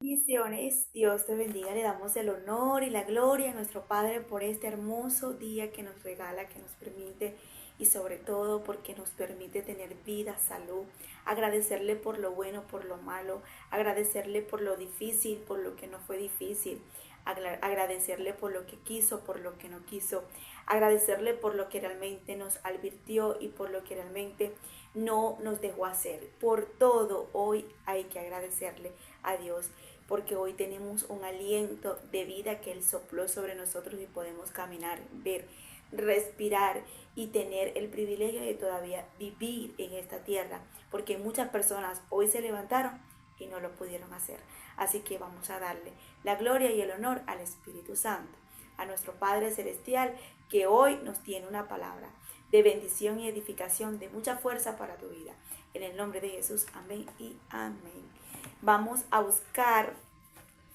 Bendiciones, Dios te bendiga, le damos el honor y la gloria a nuestro Padre por este hermoso día que nos regala, que nos permite y sobre todo porque nos permite tener vida, salud, agradecerle por lo bueno, por lo malo, agradecerle por lo difícil, por lo que no fue difícil, agradecerle por lo que quiso, por lo que no quiso, agradecerle por lo que realmente nos advirtió y por lo que realmente no nos dejó hacer. Por todo hoy hay que agradecerle a Dios, porque hoy tenemos un aliento de vida que Él sopló sobre nosotros y podemos caminar, ver, respirar y tener el privilegio de todavía vivir en esta tierra, porque muchas personas hoy se levantaron y no lo pudieron hacer. Así que vamos a darle la gloria y el honor al Espíritu Santo, a nuestro Padre Celestial, que hoy nos tiene una palabra de bendición y edificación, de mucha fuerza para tu vida. En el nombre de Jesús, amén y amén. Vamos a buscar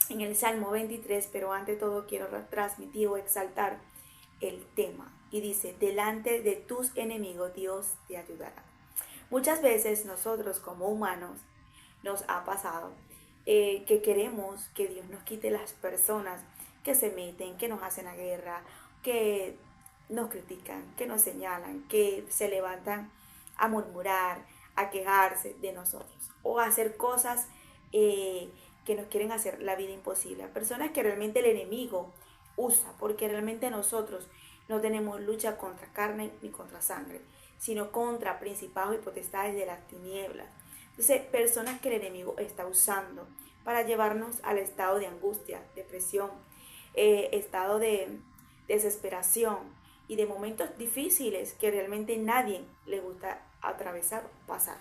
en el Salmo 23, pero ante todo quiero transmitir o exaltar el tema. Y dice, delante de tus enemigos Dios te ayudará. Muchas veces nosotros como humanos nos ha pasado que queremos que Dios nos quite las personas que se meten, que nos hacen la guerra, que nos critican, que nos señalan, que se levantan a murmurar, a quejarse de nosotros o a hacer cosas que nos quieren hacer la vida imposible. Personas que realmente el enemigo usa, porque realmente nosotros no tenemos lucha contra carne ni contra sangre, sino contra principados y potestades de las tinieblas. Entonces, personas que el enemigo está usando para llevarnos al estado de angustia, depresión, estado de desesperación y de momentos difíciles que realmente nadie le gusta atravesar o pasar.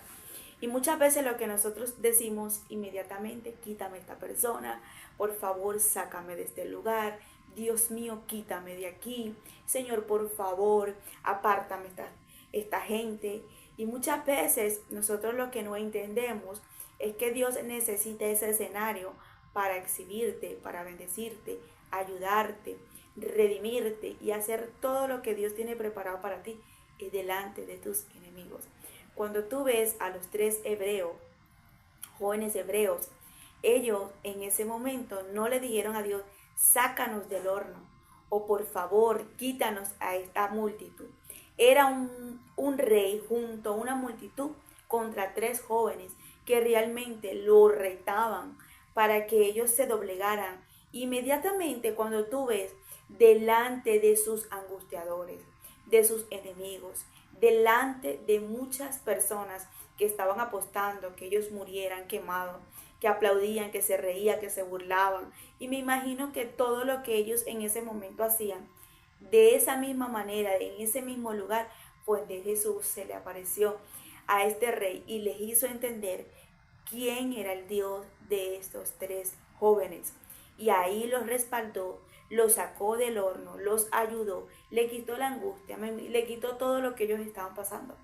Y muchas veces lo que nosotros decimos inmediatamente, quítame esta persona, por favor sácame de este lugar, Dios mío quítame de aquí, Señor por favor apártame esta gente. Y muchas veces nosotros lo que no entendemos es que Dios necesita ese escenario para exhibirte, para bendecirte, ayudarte, redimirte y hacer todo lo que Dios tiene preparado para ti delante de tus enemigos. Cuando tú ves a los tres hebreos, jóvenes hebreos, ellos en ese momento no le dijeron a Dios, sácanos del horno o por favor quítanos a esta multitud. Era un rey junto a una multitud contra tres jóvenes que realmente lo retaban para que ellos se doblegaran. Inmediatamente cuando tú ves delante de sus angustiadores, de sus enemigos, delante de muchas personas que estaban apostando que ellos murieran quemados, que aplaudían, que se reían, que se burlaban. Y me imagino que todo lo que ellos en ese momento hacían, de esa misma manera, en ese mismo lugar, pues de Jesús se le apareció a este rey y les hizo entender quién era el Dios de estos tres jóvenes. Y ahí los respaldó, los sacó del horno, los ayudó, le quitó la angustia, le quitó todo lo que ellos estaban pasando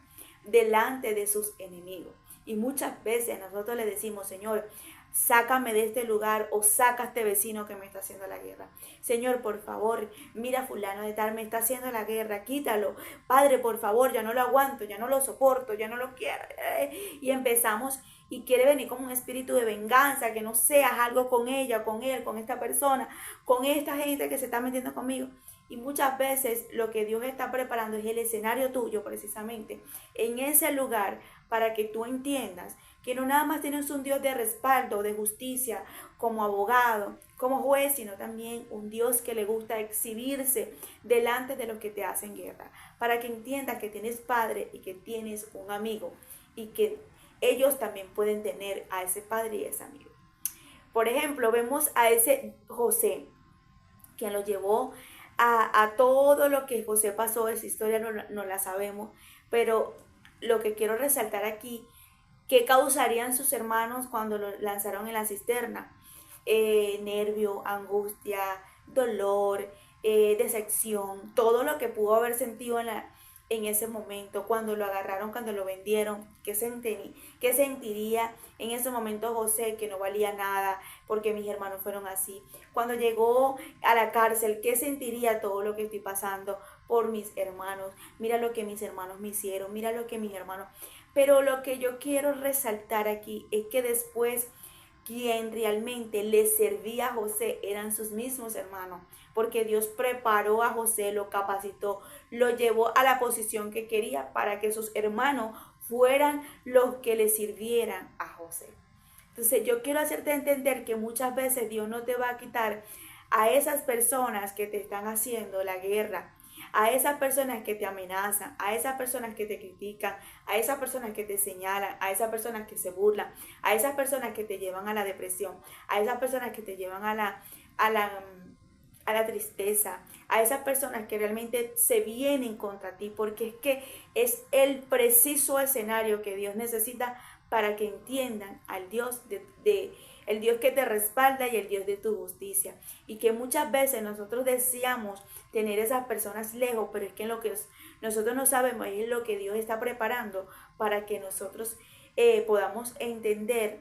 delante de sus enemigos. Y muchas veces nosotros le decimos, Señor, sácame de este lugar o saca a este vecino que me está haciendo la guerra. Señor, por favor, mira fulano de tal, me está haciendo la guerra, quítalo. Padre, por favor, ya no lo aguanto, ya no lo soporto, ya no lo quiero. Y empezamos y quiere venir como un espíritu de venganza, que no seas algo con ella, con él, con esta persona, con esta gente que se está metiendo conmigo. Y muchas veces lo que Dios está preparando es el escenario tuyo precisamente en ese lugar para que tú entiendas que no nada más tienes un Dios de respaldo, de justicia, como abogado, como juez, sino también un Dios que le gusta exhibirse delante de los que te hacen guerra, para que entiendas que tienes padre y que tienes un amigo y que ellos también pueden tener a ese padre y a ese amigo. Por ejemplo, vemos a ese José, quien lo llevó a todo lo que José pasó, esa historia no la sabemos, pero lo que quiero resaltar aquí, ¿qué causarían sus hermanos cuando lo lanzaron en la cisterna? Nervio, angustia, dolor, decepción, todo lo que pudo haber sentido en ese momento, cuando lo agarraron, cuando lo vendieron, qué sentiría en ese momento José, que no valía nada, porque mis hermanos fueron así? Cuando llegó a la cárcel, ¿qué sentiría todo lo que estoy pasando por mis hermanos? Mira lo que mis hermanos me hicieron, mira lo que mis hermanos... Pero lo que yo quiero resaltar aquí es que después quien realmente le servía a José eran sus mismos hermanos, porque Dios preparó a José, lo capacitó, lo llevó a la posición que quería para que sus hermanos fueran los que le sirvieran a José. Entonces yo quiero hacerte entender que muchas veces Dios no te va a quitar a esas personas que te están haciendo la guerra, a esas personas que te amenazan, a esas personas que te critican, a esas personas que te señalan, a esas personas que se burlan, a esas personas que te llevan a la depresión, a esas personas que te llevan a la tristeza, a esas personas que realmente se vienen contra ti, porque es que es el preciso escenario que Dios necesita para que entiendan al Dios el Dios que te respalda y el Dios de tu justicia. Y que muchas veces nosotros deseamos tener esas personas lejos, pero es que lo que nosotros no sabemos es lo que Dios está preparando para que nosotros podamos entender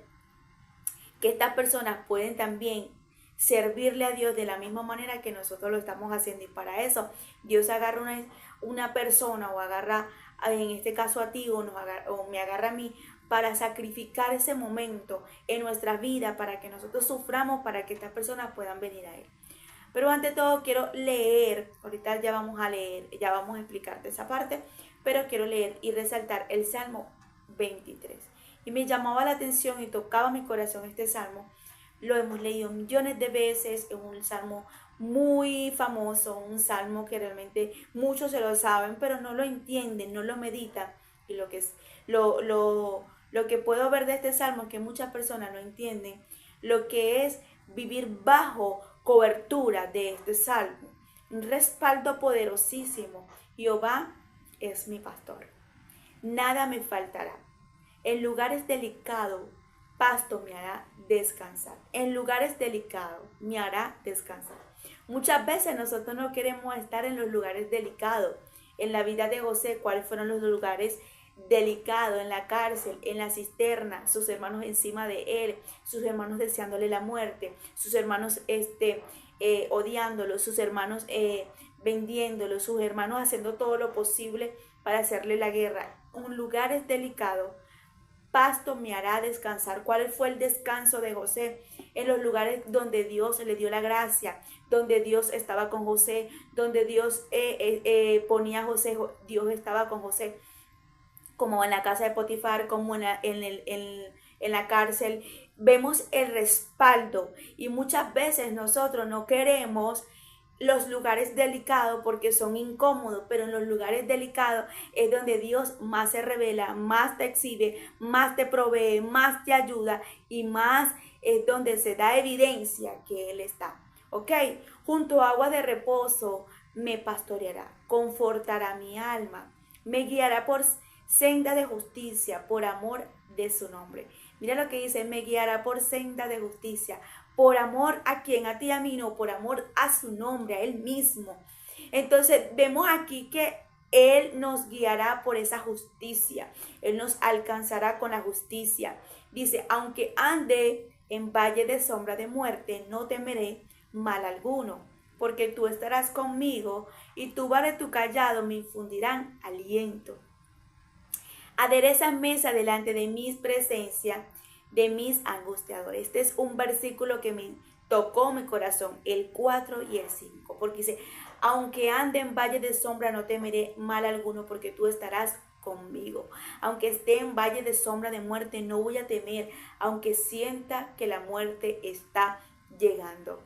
que estas personas pueden también servirle a Dios de la misma manera que nosotros lo estamos haciendo. Y para eso Dios agarra una persona o agarra, en este caso a ti, o me agarra a mí, para sacrificar ese momento en nuestra vida, para que nosotros suframos, para que estas personas puedan venir a Él. Pero ante todo quiero leer, ahorita ya vamos a leer, ya vamos a explicarte esa parte, pero quiero leer y resaltar el Salmo 23. Y me llamaba la atención y tocaba mi corazón este Salmo. Lo hemos leído millones de veces, es un salmo muy famoso, un salmo que realmente muchos se lo saben, pero no lo entienden, no lo meditan. Y lo que puedo ver de este salmo es que muchas personas no entienden lo que es vivir bajo cobertura de este salmo. Un respaldo poderosísimo. Jehová es mi pastor. Nada me faltará. En lugares delicados pasto me hará descansar. En lugares delicados me hará descansar. Muchas veces nosotros no queremos estar en los lugares delicados. En la vida de José, ¿cuáles fueron los lugares delicados? En la cárcel, en la cisterna, sus hermanos encima de él, sus hermanos deseándole la muerte, sus hermanos odiándolo, sus hermanos vendiéndolo, sus hermanos haciendo todo lo posible para hacerle la guerra. Un lugar es delicado. Pasto me hará descansar. ¿Cuál fue el descanso de José? En los lugares donde Dios le dio la gracia, donde Dios estaba con José, donde Dios ponía a José, Dios estaba con José, como en la casa de Potifar, como en la cárcel. Vemos el respaldo y muchas veces nosotros no queremos los lugares delicados porque son incómodos, pero en los lugares delicados es donde Dios más se revela, más te exhibe, más te provee, más te ayuda y más es donde se da evidencia que Él está. ¿Ok? Junto a agua de reposo me pastoreará, confortará mi alma, me guiará por senda de justicia, por amor de su nombre. Mira lo que dice, me guiará por senda de justicia. ¿Por amor a quién? A ti y a mí, no, por amor a su nombre, a Él mismo. Entonces vemos aquí que Él nos guiará por esa justicia. Él nos alcanzará con la justicia. Dice, aunque ande en valle de sombra de muerte, no temeré mal alguno, porque tú estarás conmigo y tu vara y tu callado me infundirán aliento. Aderezas mesa delante de mis presencia de mis angustiadores. Este es un versículo que me tocó mi corazón, el 4 y el 5, porque dice, aunque ande en valle de sombra no temeré mal alguno, porque tú estarás conmigo. Aunque esté en valle de sombra de muerte, no voy a temer, aunque sienta que la muerte está llegando.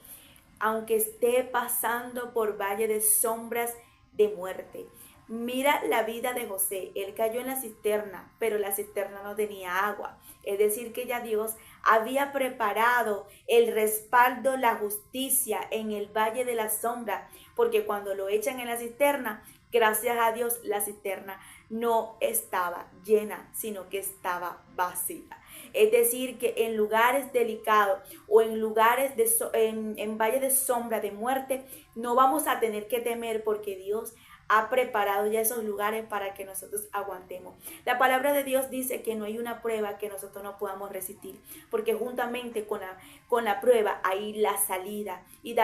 Aunque esté pasando por valle de sombras de muerte. Mira la vida de José. Él cayó en la cisterna, pero la cisterna no tenía agua. Es decir, que ya Dios había preparado el respaldo, la justicia en el valle de la sombra, porque cuando lo echan en la cisterna, gracias a Dios, la cisterna no estaba llena, sino que estaba vacía. Es decir, que en lugares delicados o en lugares en valle de sombra de muerte, no vamos a tener que temer porque Dios ha preparado ya esos lugares para que nosotros aguantemos. La palabra de Dios dice que no hay una prueba que nosotros no podamos resistir, porque juntamente con la prueba hay la salida. Y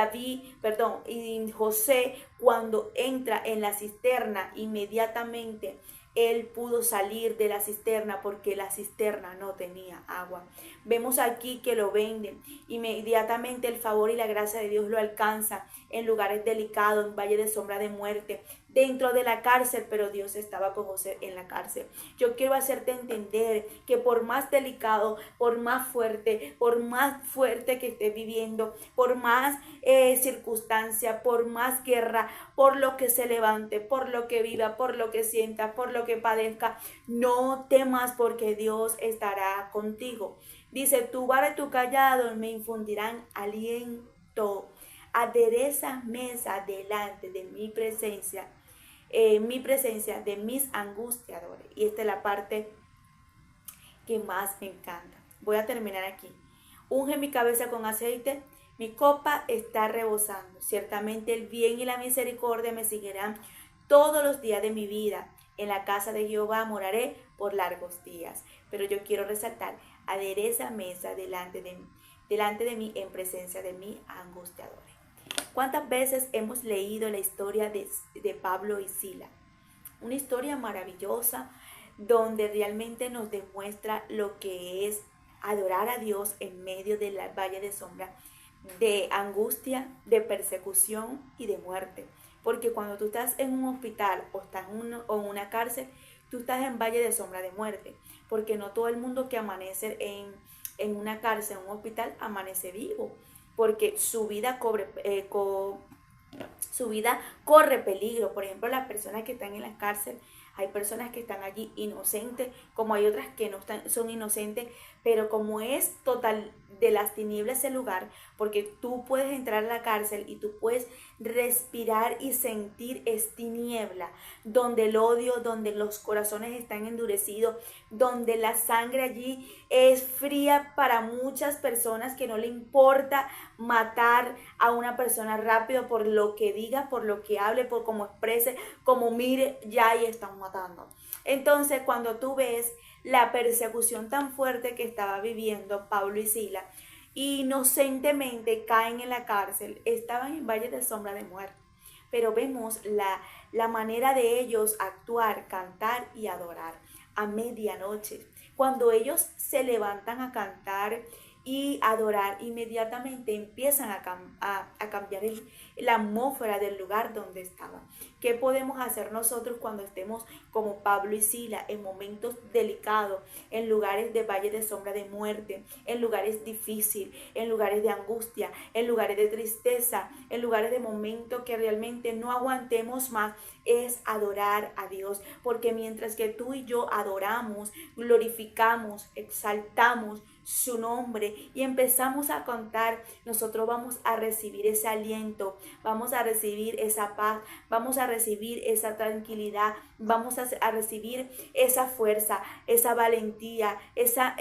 José, cuando entra en la cisterna, inmediatamente él pudo salir de la cisterna porque la cisterna no tenía agua. Vemos aquí que lo venden. Inmediatamente el favor y la gracia de Dios lo alcanza en lugares delicados, en valle de sombra de muerte, dentro de la cárcel, pero Dios estaba con José en la cárcel. Yo quiero hacerte entender que por más delicado, por más fuerte que estés viviendo, por más circunstancia, por más guerra, por lo que se levante, por lo que viva, por lo que sienta, por lo que padezca, no temas porque Dios estará contigo. Dice, tu vara y tu callado me infundirán aliento. Adereza mesa delante de mi presencia de mis angustiadores. Y esta es la parte que más me encanta. Voy a terminar aquí. Unge mi cabeza con aceite, mi copa está rebosando. Ciertamente el bien y la misericordia me seguirán todos los días de mi vida. En la casa de Jehová moraré por largos días. Pero yo quiero resaltar, adereza mesa delante de mí en presencia de mis angustiadores. ¿Cuántas veces hemos leído la historia de Pablo y Sila? Una historia maravillosa donde realmente nos demuestra lo que es adorar a Dios en medio del valle de sombra, de angustia, de persecución y de muerte. Porque cuando tú estás en un hospital o estás en una cárcel, tú estás en valle de sombra de muerte. Porque no todo el mundo que amanece en una cárcel, en un hospital, amanece vivo. Porque su vida corre peligro. Por ejemplo, las personas que están en la cárcel, hay personas que están allí inocentes, como hay otras que no son inocentes, pero como es total de las tinieblas ese lugar, porque tú puedes entrar a la cárcel y tú puedes respirar y sentir es tiniebla, donde el odio, donde los corazones están endurecidos, donde la sangre allí es fría para muchas personas que no le importa matar a una persona rápido por lo que diga, por lo que hable, por cómo exprese, como mire, ya ahí están matando. Entonces, cuando tú ves la persecución tan fuerte que estaba viviendo Pablo y Sila, inocentemente caen en la cárcel, estaban en valle de sombra de muerte. Pero vemos la manera de ellos actuar, cantar y adorar a medianoche. Cuando ellos se levantan a cantar y adorar, inmediatamente empiezan a cambiar la atmósfera del lugar donde estaban. ¿Qué podemos hacer nosotros cuando estemos como Pablo y Sila en momentos delicados, en lugares de valle de sombra de muerte, en lugares difíciles, en lugares de angustia, en lugares de tristeza, en lugares de momentos que realmente no aguantemos más? Es adorar a Dios, porque mientras que tú y yo adoramos, glorificamos, exaltamos su nombre y empezamos a cantar, nosotros vamos a recibir ese aliento, vamos a recibir esa paz, vamos a recibir esa tranquilidad, vamos a recibir esa fuerza, esa valentía, esa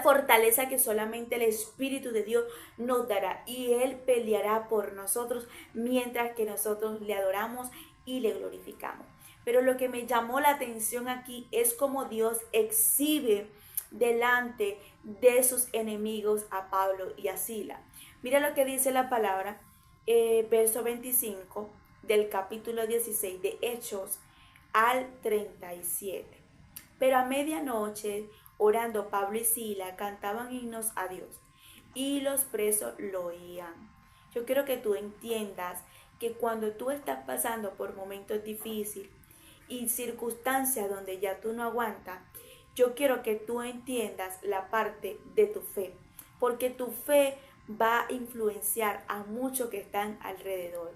fortaleza que solamente el Espíritu de Dios nos dará, y Él peleará por nosotros mientras que nosotros le adoramos y le glorificamos. Pero lo que me llamó la atención aquí es cómo Dios exhibe delante de sus enemigos a Pablo y a Sila. Mira lo que dice la palabra, verso 25 del capítulo 16 de Hechos al 37. Pero a medianoche, orando, Pablo y Sila cantaban himnos a Dios y los presos lo oían. Yo quiero que tú entiendas que cuando tú estás pasando por momentos difíciles y circunstancias donde ya tú no aguantas, yo quiero que tú entiendas la parte de tu fe, porque tu fe va a influenciar a muchos que están alrededor.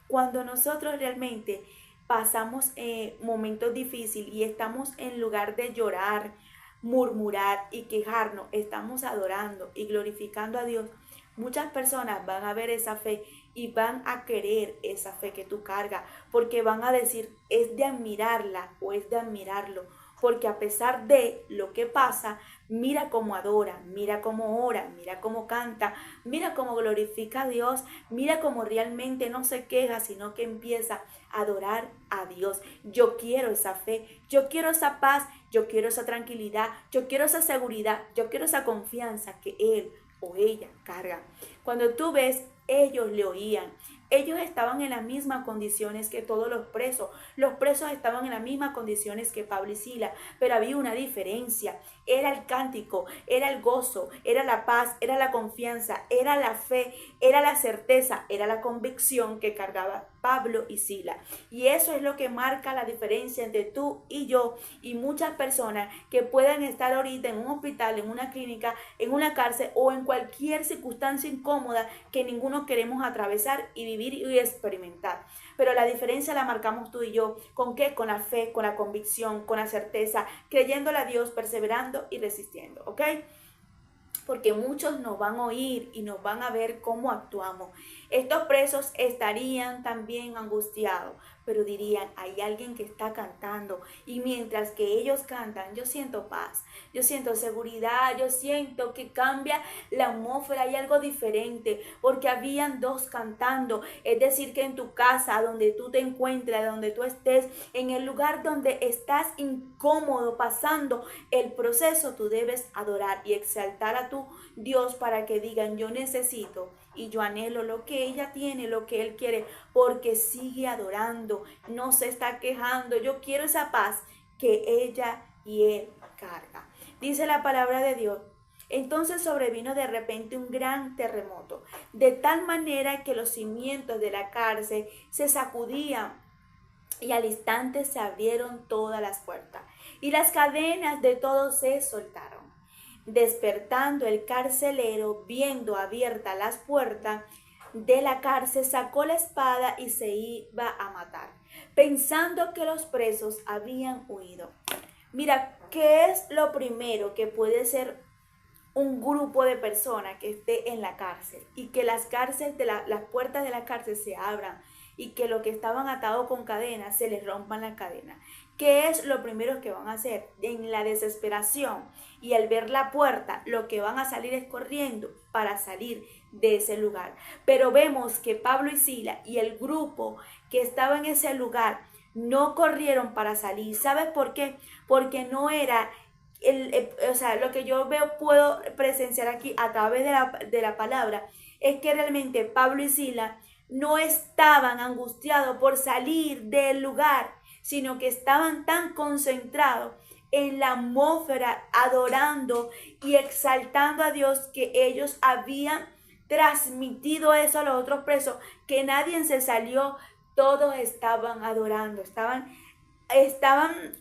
Cuando nosotros realmente pasamos momentos difíciles y estamos en lugar de llorar, murmurar y quejarnos, estamos adorando y glorificando a Dios, muchas personas van a ver esa fe y van a querer esa fe que tú cargas, porque van a decir, es de admirarla o es de admirarlo, porque a pesar de lo que pasa, mira cómo adora, mira cómo ora, mira cómo canta, mira cómo glorifica a Dios, mira cómo realmente no se queja, sino que empieza a adorar a Dios. Yo quiero esa fe, yo quiero esa paz, yo quiero esa tranquilidad, yo quiero esa seguridad, yo quiero esa confianza que él o ella carga. Cuando tú ves, ellos le oían. Ellos estaban en las mismas condiciones que todos los presos. Los presos estaban en las mismas condiciones que Pablo y Silas, pero había una diferencia. Era el cántico, era el gozo, era la paz, era la confianza, era la fe, era la certeza, era la convicción que cargaba Pablo y Silas. Y eso es lo que marca la diferencia entre tú y yo y muchas personas que puedan estar ahorita en un hospital, en una clínica, en una cárcel o en cualquier circunstancia incómoda que ninguno queremos atravesar y vivir y experimentar. Pero la diferencia la marcamos tú y yo. ¿Con qué? Con la fe, con la convicción, con la certeza, creyéndole a Dios, perseverando y resistiendo, ¿ok? Porque muchos nos van a oír y nos van a ver cómo actuamos. Estos presos estarían también angustiados, pero dirían, hay alguien que está cantando, y mientras que ellos cantan, yo siento paz, yo siento seguridad, yo siento que cambia la atmósfera, hay algo diferente, porque habían dos cantando. Es decir, que en tu casa, donde tú te encuentres, donde tú estés, en el lugar donde estás incómodo pasando el proceso, tú debes adorar y exaltar a tu Dios para que digan, yo necesito y yo anhelo lo que ella tiene, lo que él quiere, porque sigue adorando, no se está quejando. Yo quiero esa paz que ella y él carga. Dice la palabra de Dios. Entonces sobrevino de repente un gran terremoto, de tal manera que los cimientos de la cárcel se sacudían y al instante se abrieron todas las puertas y las cadenas de todos se soltaron. Despertando el carcelero, viendo abiertas las puertas de la cárcel, sacó la espada y se iba a matar, pensando que los presos habían huido. Mira, ¿qué es lo primero que puede ser un grupo de personas que esté en la cárcel y que las puertas de la cárcel se abran y que los que estaban atados con cadenas se les rompan las cadenas? ¿Qué es lo primero que van a hacer? En la desesperación y al ver la puerta, lo que van a salir es corriendo para salir de ese lugar. Pero vemos que Pablo y Silas y el grupo que estaba en ese lugar no corrieron para salir. ¿Sabes por qué? Porque no era lo que yo puedo presenciar aquí a través de la palabra, es que realmente Pablo y Silas no estaban angustiados por salir del lugar, sino que estaban tan concentrados en la atmósfera, adorando y exaltando a Dios, que ellos habían transmitido eso a los otros presos, que nadie se salió, todos estaban adorando, estaban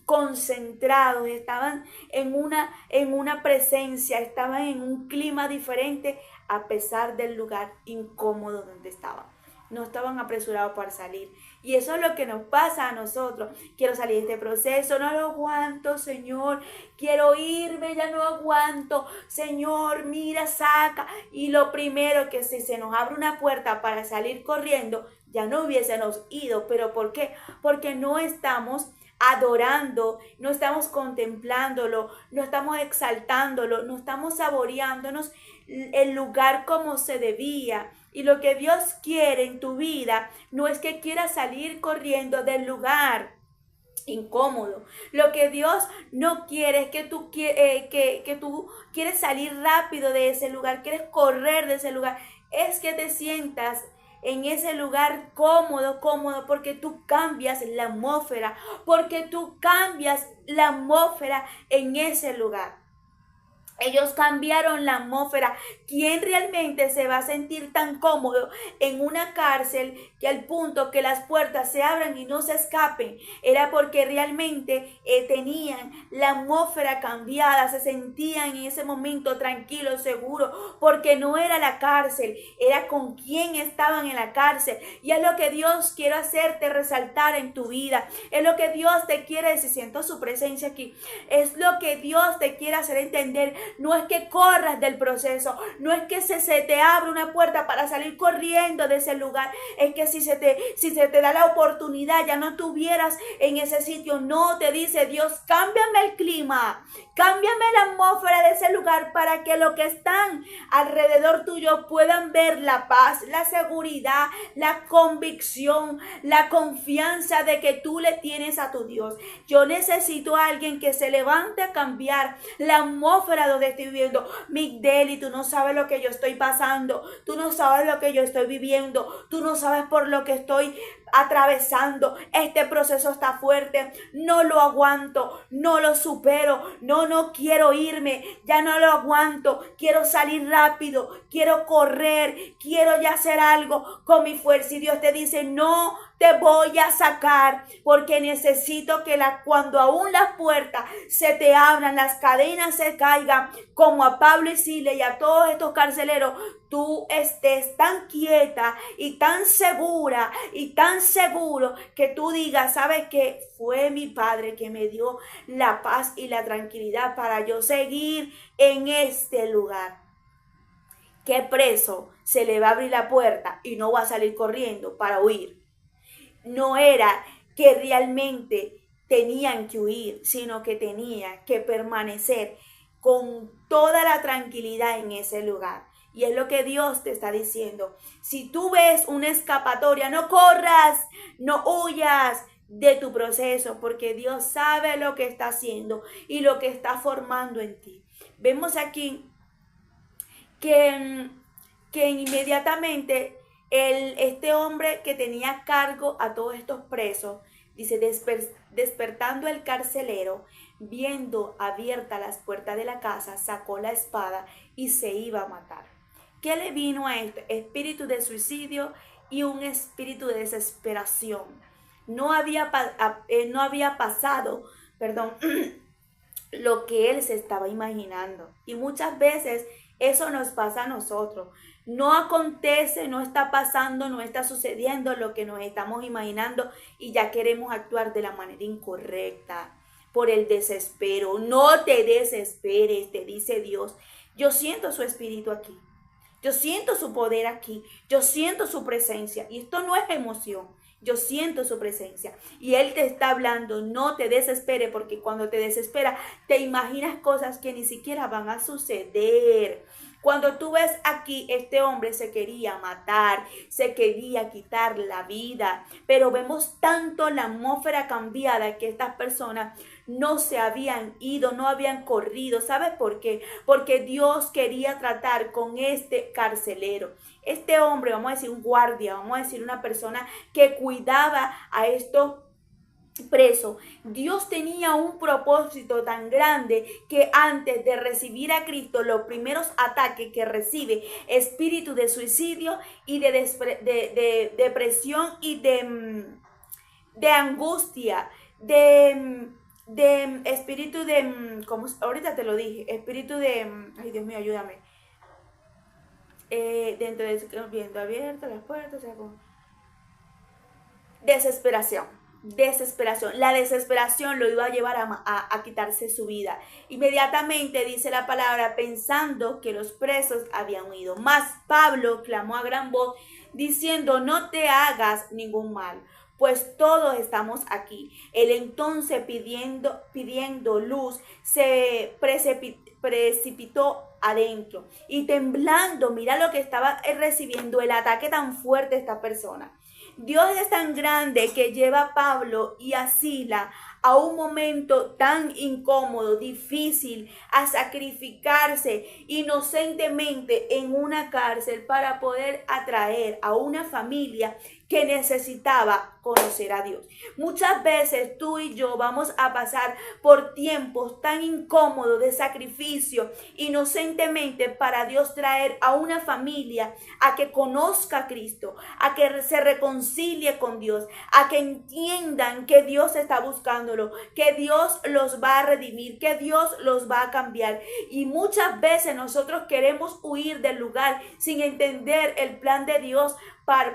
concentrados, estaban en una presencia, estaban en un clima diferente a pesar del lugar incómodo donde estaban. No estaban apresurados para salir. Y eso es lo que nos pasa a nosotros. Quiero salir de este proceso, no lo aguanto, Señor. Quiero irme, ya no aguanto. Señor, mira, saca. Y lo primero que si se nos abre una puerta para salir corriendo, ya no hubiésemos ido. ¿Pero por qué? Porque no estamos adorando, no estamos contemplándolo, no estamos exaltándolo, no estamos saboreándonos el lugar como se debía. Y lo que Dios quiere en tu vida no es que quieras salir corriendo del lugar incómodo. Lo que Dios no quiere es que tú quieres salir rápido de ese lugar, quieres correr de ese lugar. Es que te sientas en ese lugar cómodo, porque tú cambias la atmósfera, en ese lugar. Ellos cambiaron la atmósfera. ¿Quién realmente se va a sentir tan cómodo en una cárcel que al punto que las puertas se abran y no se escapen? Era porque realmente tenían la atmósfera cambiada, se sentían en ese momento tranquilos, seguros, porque no era la cárcel, era con quién estaban en la cárcel. Y es lo que Dios quiere hacerte resaltar en tu vida. Es lo que Dios te quiere decir. Siento su presencia aquí. Es lo que Dios te quiere hacer entender. No es que corras del proceso, no es que se te abre una puerta para salir corriendo de ese lugar, es que si se te da la oportunidad, ya no estuvieras en ese sitio. No, te dice Dios, cámbiame el clima, cámbiame la atmósfera de ese lugar para que los que están alrededor tuyo puedan ver la paz, la seguridad, la convicción, la confianza de que tú le tienes a tu Dios. Yo necesito a alguien que se levante a cambiar la atmósfera donde estoy viviendo. Migdeli, tú no sabes lo que yo estoy pasando, tú no sabes lo que yo estoy viviendo, tú no sabes por lo que estoy atravesando. Este proceso está fuerte, no lo aguanto, no lo supero, no quiero irme, ya no lo aguanto, quiero salir rápido, quiero correr, quiero ya hacer algo con mi fuerza. Y Dios te dice, no te voy a sacar, porque necesito que cuando aún las puertas se te abran, las cadenas se caigan, como a Pablo y Silas y a todos estos carceleros, tú estés tan quieta y tan segura y tan seguro que tú digas, ¿sabes qué? Fue mi Padre que me dio la paz y la tranquilidad para yo seguir en este lugar. ¿Qué preso se le va a abrir la puerta y no va a salir corriendo para huir? No era que realmente tenían que huir, sino que tenían que permanecer con toda la tranquilidad en ese lugar. Y es lo que Dios te está diciendo. Si tú ves una escapatoria, no corras, no huyas de tu proceso, porque Dios sabe lo que está haciendo y lo que está formando en ti. Vemos aquí que inmediatamente este hombre que tenía cargo a todos estos presos, dice, despertando el carcelero, viendo abiertas las puertas de la casa, sacó la espada y se iba a matar. ¿Qué le vino a esto? Espíritu de suicidio y un espíritu de desesperación. No había pasado, lo que él se estaba imaginando. Y muchas veces eso nos pasa a nosotros. No acontece, no está pasando, no está sucediendo lo que nos estamos imaginando y ya queremos actuar de la manera incorrecta por el desespero. No te desesperes, te dice Dios. Yo siento su espíritu aquí. Yo siento su poder aquí. Yo siento su presencia. Y esto no es emoción. Yo siento su presencia. Y Él te está hablando. No te desesperes, porque cuando te desesperas, te imaginas cosas que ni siquiera van a suceder. Cuando tú ves aquí, este hombre se quería matar, se quería quitar la vida, pero vemos tanto la atmósfera cambiada que estas personas no se habían ido, no habían corrido. ¿Sabes por qué? Porque Dios quería tratar con este carcelero. Este hombre, vamos a decir un guardia, vamos a decir una persona que cuidaba a estos preso. Dios tenía un propósito tan grande que antes de recibir a Cristo, los primeros ataques que recibe, espíritu de suicidio y de depresión y de angustia, de espíritu de, como ahorita te lo dije, espíritu de, ay Dios mío, ayúdame, dentro de viendo abiertas las puertas, o sea, desesperación. La desesperación lo iba a llevar a quitarse su vida. Inmediatamente dice la palabra, pensando que los presos habían huido. Mas Pablo clamó a gran voz diciendo, no te hagas ningún mal, pues todos estamos aquí. Él entonces pidiendo luz se precipitó adentro y temblando, mira lo que estaba recibiendo, el ataque tan fuerte de esta persona. Dios es tan grande que lleva a Pablo y a Silas a un momento tan incómodo, difícil, a sacrificarse inocentemente en una cárcel para poder atraer a una familia que necesitaba conocer a Dios. Muchas veces tú y yo vamos a pasar por tiempos tan incómodos de sacrificio inocentemente para Dios traer a una familia a que conozca a Cristo, a que se reconcilie con Dios, a que entiendan que Dios está buscándolo, que Dios los va a redimir, que Dios los va a cambiar. Y muchas veces nosotros queremos huir del lugar sin entender el plan de Dios,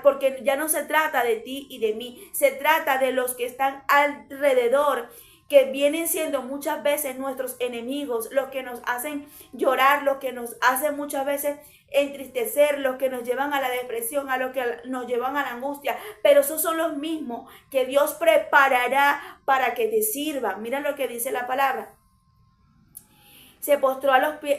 porque ya no se trata de ti y de mí, se trata de los que están alrededor, que vienen siendo muchas veces nuestros enemigos, los que nos hacen llorar, los que nos hacen muchas veces entristecer, los que nos llevan a la depresión, a los que nos llevan a la angustia, pero esos son los mismos que Dios preparará para que te sirvan. Mira lo que dice la palabra. Se postró a los pies,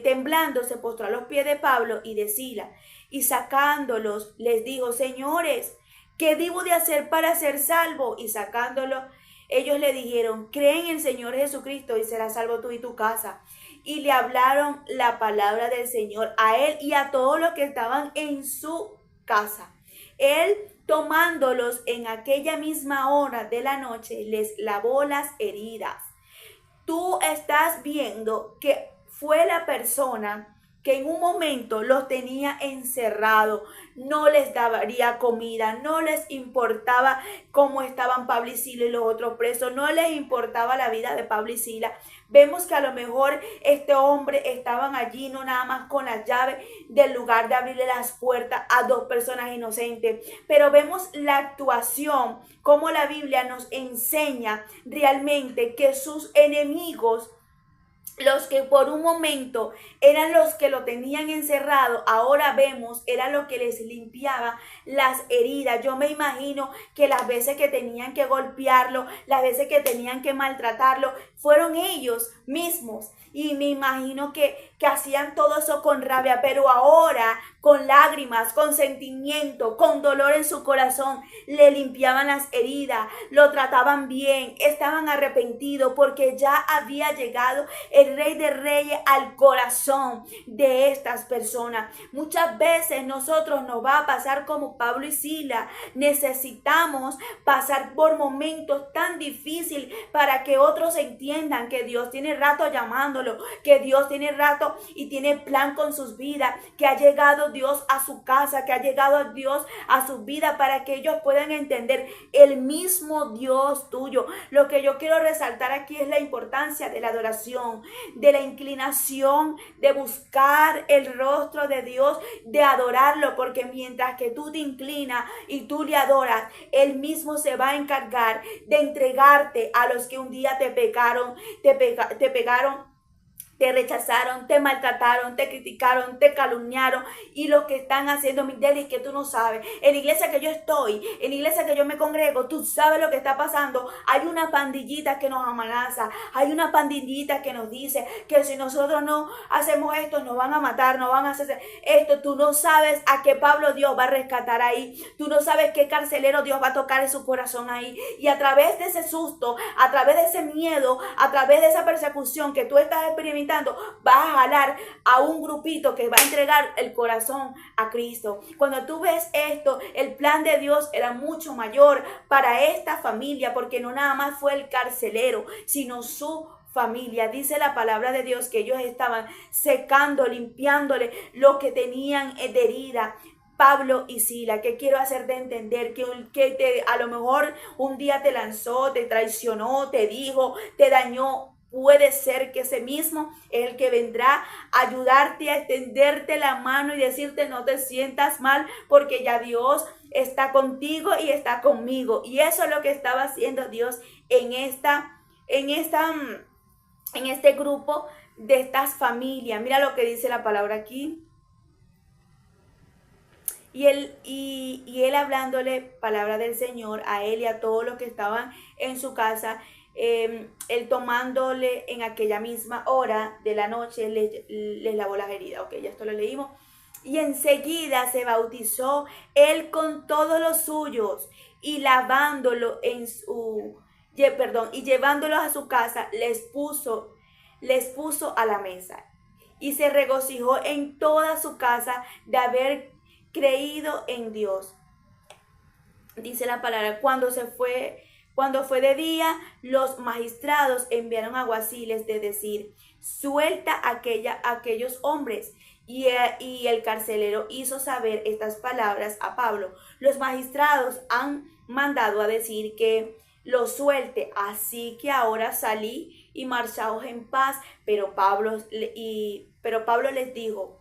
temblando, se postró a los pies de Pablo y de Silas, y sacándolos les dijo, señores, ¿qué debo de hacer para ser salvo? Y sacándolos, ellos le dijeron, cree en el Señor Jesucristo y serás salvo tú y tu casa. y le hablaron la palabra del Señor a él y a todos los que estaban en su casa. Él, tomándolos en aquella misma hora de la noche, les lavó las heridas. Tú estás viendo que fue la persona que en un momento los tenía encerrados, no les daría comida, no les importaba cómo estaban Pablo y Sila y los otros presos, no les importaba la vida de Pablo y Sila. Vemos que a lo mejor este hombre estaban allí no nada más con las llaves del lugar de abrirle las puertas a dos personas inocentes, pero vemos la actuación, como la Biblia nos enseña realmente que sus enemigos, los que por un momento eran los que lo tenían encerrado, ahora vemos, era lo que les limpiaba las heridas. Yo me imagino que las veces que tenían que golpearlo, las veces que tenían que maltratarlo, fueron ellos mismos. Y me imagino que hacían todo eso con rabia, pero ahora con lágrimas, con sentimiento, con dolor en su corazón, le limpiaban las heridas, lo trataban bien, estaban arrepentidos porque ya había llegado el Rey de Reyes al corazón de estas personas. Muchas veces nosotros nos va a pasar como Pablo y Sila. Necesitamos pasar por momentos tan difíciles para que otros entiendan que Dios tiene rato llamándolo, que Dios tiene rato y tiene plan con sus vidas, que ha llegado Dios a su casa, que ha llegado Dios a su vida para que ellos puedan entender el mismo Dios tuyo. Lo que yo quiero resaltar aquí es la importancia de la adoración, de la inclinación, de buscar el rostro de Dios, de adorarlo, porque mientras que tú te inclinas y tú le adoras, Él mismo se va a encargar de entregarte a los que un día te pegaron, te rechazaron, te maltrataron, te criticaron, te calumniaron y lo que están haciendo, Migdalis, que tú no sabes. En la iglesia que yo estoy, en la iglesia que yo me congrego, tú sabes lo que está pasando. Hay una pandillita que nos amenaza, hay una pandillita que nos dice que si nosotros no hacemos esto, nos van a matar, nos van a hacer esto. Tú no sabes a qué Pablo Dios va a rescatar ahí. Tú no sabes qué carcelero Dios va a tocar en su corazón ahí. Y a través de ese susto, a través de ese miedo, a través de esa persecución que tú estás experimentando, vas a jalar a un grupito que va a entregar el corazón a Cristo. Cuando tú ves esto, el plan de Dios era mucho mayor para esta familia, porque no nada más fue el carcelero, sino su familia. Dice la palabra de Dios que ellos estaban secando, limpiándole lo que tenían de herida. Pablo y Sila, que quiero hacerte entender que a lo mejor un día te lanzó, te traicionó, te dijo, te dañó. Puede ser que ese mismo es el que vendrá a ayudarte, a extenderte la mano y decirte no te sientas mal porque ya Dios está contigo y está conmigo. Y eso es lo que estaba haciendo Dios en este grupo de estas familias. Mira lo que dice la palabra aquí. Y él hablándole palabra del Señor a él y a todos los que estaban en su casa, él tomándole en aquella misma hora de la noche, les lavó las heridas. Ok, ya esto lo leímos. Y enseguida se bautizó él con todos los suyos y lavándolo y llevándolos a su casa, les puso a la mesa. Y se regocijó en toda su casa de haber creído en Dios. Dice la palabra, cuando fue de día, los magistrados enviaron alguaciles de decir, suelta a aquellos hombres. Y el carcelero hizo saber estas palabras a Pablo. Los magistrados han mandado a decir que lo suelte, así que ahora salí y marchaos en paz. Pero Pablo les dijo,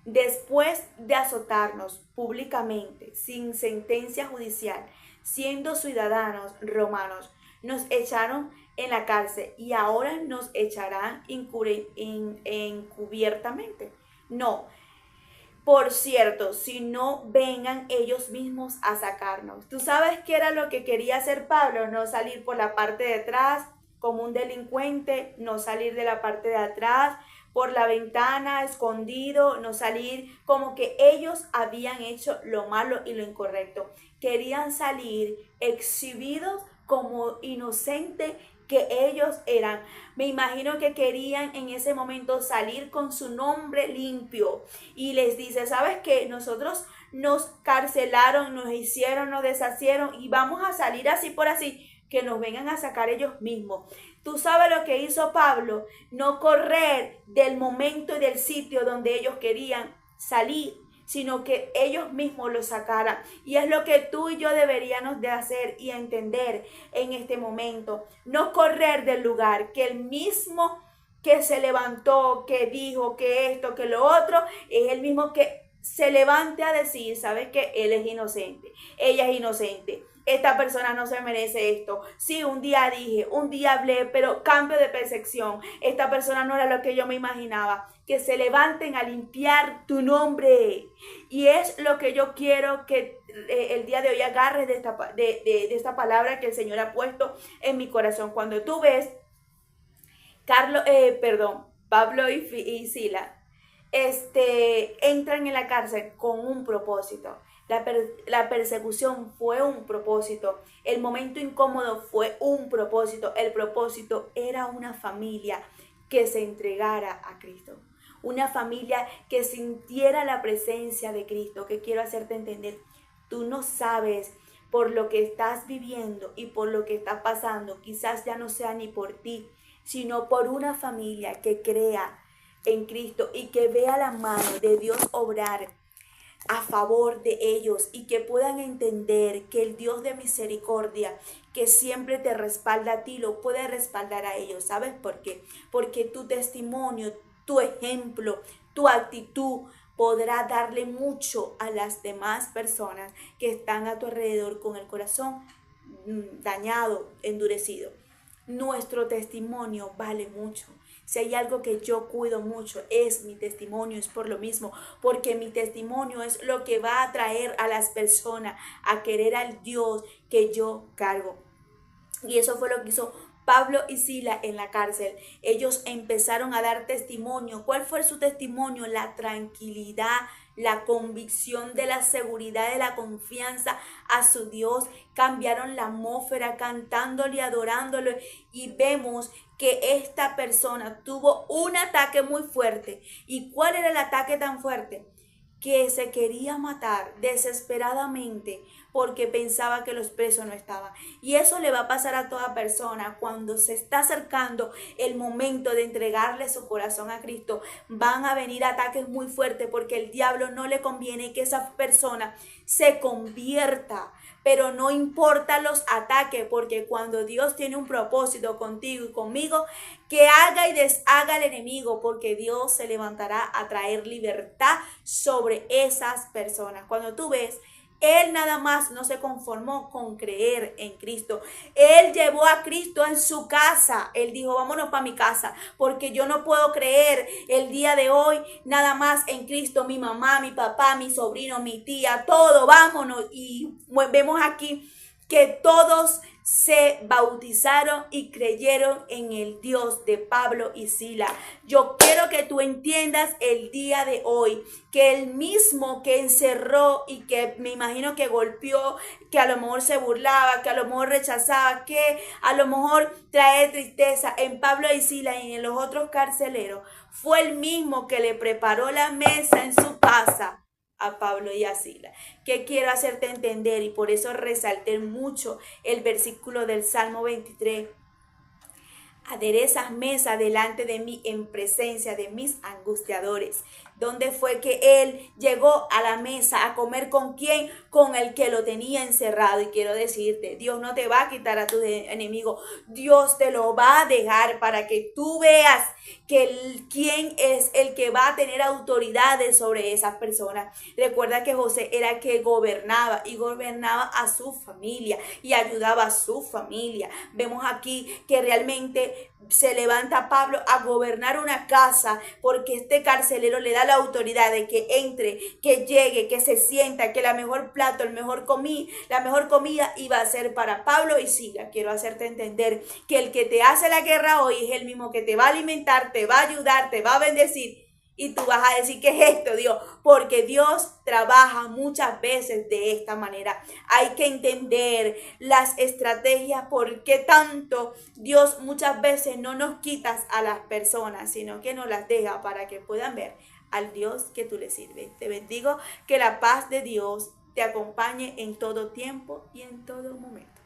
después de azotarnos públicamente, sin sentencia judicial, siendo ciudadanos romanos, nos echaron en la cárcel y ahora nos echarán encubiertamente. No, por cierto, si no vengan ellos mismos a sacarnos. ¿Tú sabes qué era lo que quería hacer Pablo? No salir por la parte de atrás como un delincuente, no salir de la parte de atrás, por la ventana, escondido, no salir como que ellos habían hecho lo malo y lo incorrecto. Querían salir exhibidos como inocentes que ellos eran. Me imagino que querían en ese momento salir con su nombre limpio. Y les dice, ¿sabes qué? Nosotros nos carcelaron, nos hicieron, nos deshacieron y vamos a salir así por así, que nos vengan a sacar ellos mismos. Tú sabes lo que hizo Pablo, no correr del momento y del sitio donde ellos querían salir, sino que ellos mismos lo sacaran. Y es lo que tú y yo deberíamos de hacer y entender en este momento. No correr del lugar, que el mismo que se levantó, que dijo, que esto, que lo otro, es el mismo que se levante a decir, ¿sabes qué? Él es inocente, ella es inocente. Esta persona no se merece esto. Sí, un día dije, un día hablé, pero cambio de percepción. Esta persona no era lo que yo me imaginaba. Que se levanten a limpiar tu nombre. Y es lo que yo quiero que el día de hoy agarres de esta palabra que el Señor ha puesto en mi corazón. Cuando tú ves, Pablo y Sila entran en la cárcel con un propósito. La persecución fue un propósito. El momento incómodo fue un propósito. El propósito era una familia que se entregara a Cristo. Una familia que sintiera la presencia de Cristo. Que quiero hacerte entender. Tú no sabes por lo que estás viviendo y por lo que está pasando. Quizás ya no sea ni por ti, sino por una familia que crea en Cristo y que vea la mano de Dios obrar a favor de ellos y que puedan entender que el Dios de misericordia que siempre te respalda a ti, lo puede respaldar a ellos. ¿Sabes por qué? Porque tu testimonio, tu ejemplo, tu actitud podrá darle mucho a las demás personas que están a tu alrededor con el corazón dañado, endurecido. Nuestro testimonio vale mucho. Si hay algo que yo cuido mucho es mi testimonio, es por lo mismo, porque mi testimonio es lo que va a atraer a las personas a querer al Dios que yo cargo. Y eso fue lo que hizo Pablo y Sila en la cárcel. Ellos empezaron a dar testimonio. ¿Cuál fue su testimonio? La tranquilidad, la convicción de la seguridad, de la confianza a su Dios. Cambiaron la atmósfera cantándole y adorándole. Y vemos que esta persona tuvo un ataque muy fuerte. ¿Y cuál era el ataque tan fuerte? Que se quería matar desesperadamente porque pensaba que los presos no estaban. Y eso le va a pasar a toda persona cuando se está acercando el momento de entregarle su corazón a Cristo. Van a venir ataques muy fuertes porque el diablo no le conviene que esa persona se convierta. Pero no importa los ataques, porque cuando Dios tiene un propósito contigo y conmigo, que haga y deshaga el enemigo, porque Dios se levantará a traer libertad sobre esas personas. Cuando tú ves, Él nada más no se conformó con creer en Cristo. Él llevó a Cristo en su casa. Él dijo, vámonos para mi casa, porque yo no puedo creer el día de hoy nada más en Cristo. Mi mamá, mi papá, mi sobrino, mi tía, todo, vámonos. Y vemos aquí que todos se bautizaron y creyeron en el Dios de Pablo y Sila. Yo quiero que tú entiendas el día de hoy que el mismo que encerró y que me imagino que golpeó, que a lo mejor se burlaba, que a lo mejor rechazaba, que a lo mejor trae tristeza en Pablo y Sila y en los otros carceleros, fue el mismo que le preparó la mesa en su casa a Pablo y a Sila. Que quiero hacerte entender, y por eso resalté mucho el versículo del Salmo 23. Aderezas mesa delante de mí en presencia de mis angustiadores. ¿Dónde fue que él llegó a la mesa a comer con quién? Con el que lo tenía encerrado. Y quiero decirte, Dios no te va a quitar a tu enemigo. Dios te lo va a dejar para que tú veas que quién es el que va a tener autoridades sobre esas personas. Recuerda que José era el que gobernaba y gobernaba a su familia y ayudaba a su familia. Vemos aquí que realmente se levanta Pablo a gobernar una casa porque este carcelero le da la autoridad de que entre, que llegue, que se sienta, que la mejor plato, la mejor comida iba a ser para Pablo y Sila. Quiero hacerte entender que el que te hace la guerra hoy es el mismo que te va a alimentar, te va a ayudar, te va a bendecir Y tú vas a decir, ¿qué es esto, Dios? Porque Dios trabaja muchas veces de esta manera. Hay que entender las estrategias, por qué tanto Dios muchas veces no nos quitas a las personas, sino que nos las deja para que puedan ver al Dios que tú le sirves. Te bendigo, que la paz de Dios te acompañe en todo tiempo y en todo momento.